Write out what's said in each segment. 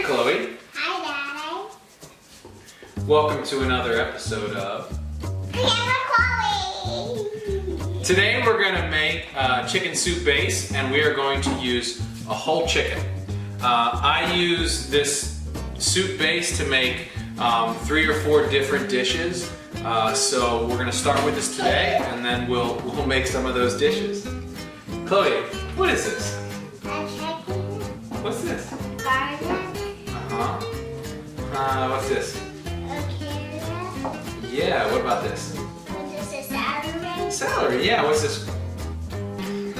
Hey, Chloe. Hi, Daddy. Welcome to another episode of Chloe. Today we're going to make chicken soup base, and we are going to use a whole chicken. I use this soup base to make 3 or 4 different dishes. So we're going to start with this today, and then we'll make some of those dishes. Chloe, what is this? A chicken. What's this? Garlic. What's this? A carrot. Yeah, what about this? This is celery. Celery, yeah, what's this? I'm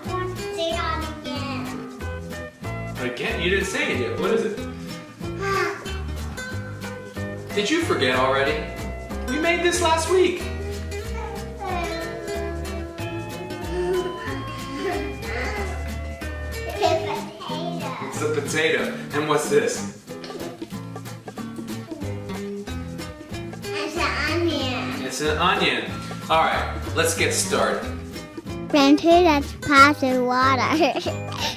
going to say it again. Again, you didn't say it yet. What is it? Did you forget already? We made this last week. It's a potato. And what's this? It's an onion. It's an onion. All right, let's get started. Then 2 pots of water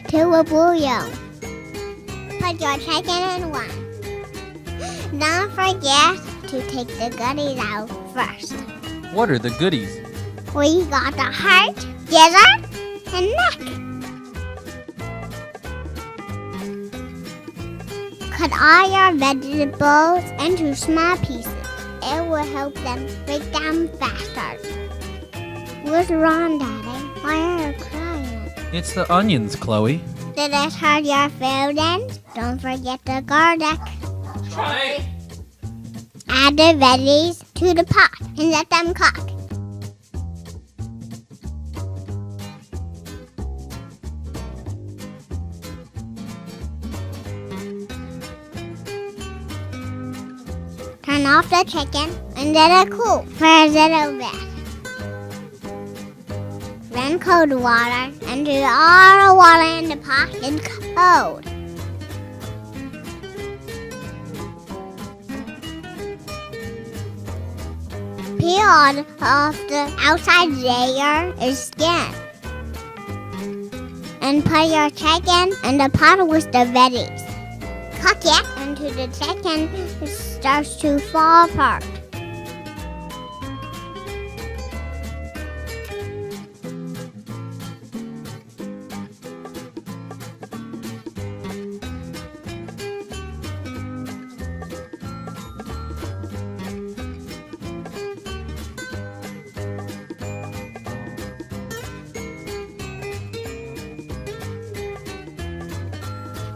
to a bouillon. Put your chicken in one. Don't forget to take the goodies out first. What are the goodies? We got the heart, gizzard, and neck. Cut all your vegetables into small pieces. It will help them break down faster. What's wrong, Daddy? Why are you crying? It's the onions, Chloe. Did it hurt your feelings? Don't forget the garlic. Right. Add the veggies to the pot and let them cook. Turn off the chicken and let it cool for a little bit. Then cold water until all the water in the pot is cold. Peel off the outside layer of skin. And put your chicken in the pot with the veggies. Cook it until the chicken starts to fall apart.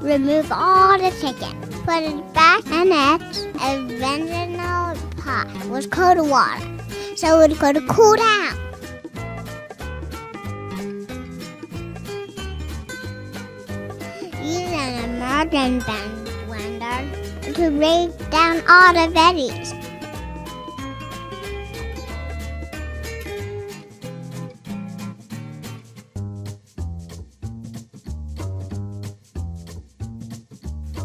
Remove all the chicken. Put it back in it. A original pot with cold water, so it's going to cool down. Use an immersion blender to break down all the veggies.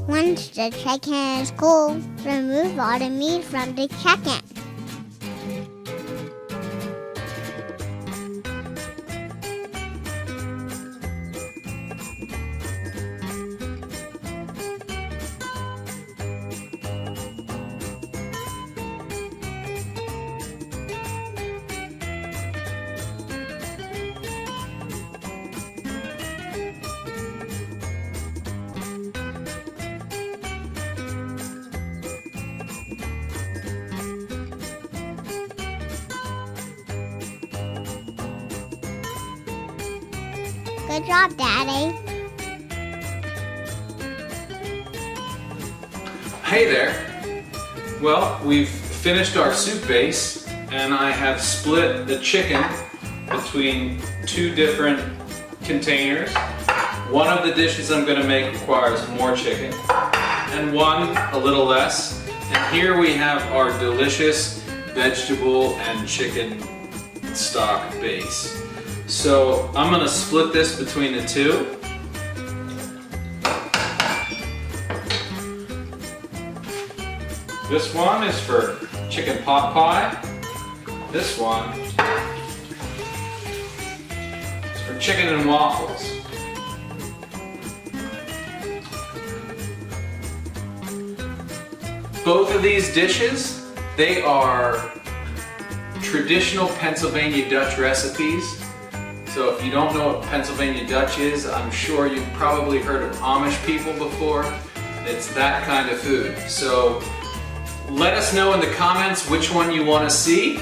Once the chicken is cool, remove all the meat from the chicken. Good job, Daddy. Hey there. Well, we've finished our soup base, and I have split the chicken between 2 different containers. One of the dishes I'm going to make requires more chicken, and one a little less. And here we have our delicious vegetable and chicken stock base. So I'm going to split this between the 2. This one is for chicken pot pie. This one is for chicken and waffles. Both of these dishes, they are traditional Pennsylvania Dutch recipes. So if you don't know what Pennsylvania Dutch is, I'm sure you've probably heard of Amish people before. It's that kind of food. So let us know in the comments which one you want to see,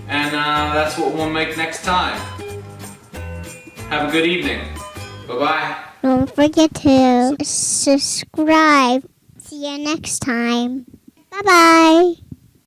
and that's what we'll make next time. Have a good evening. Bye-bye. Don't forget to subscribe. See you next time. Bye-bye.